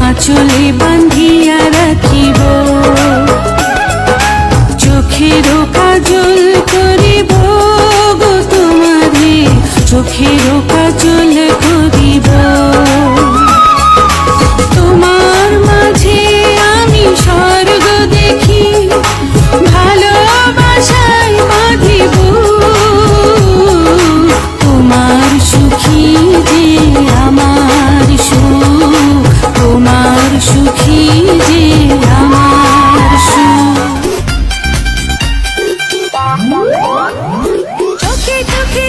আঁচলে বান্ধিয়া রাখিব, চোখেরও কাজল করিব গো তোমারে, চোখেরও কাজল করিব। তোমার মাঝে আমি স্বর্গ দেখি, ভালোবাসায় বাঁধিব। তোমার সুখী যে আমার সুখ, তোমার সুখী যে আমার সুখ। চোখে চোখে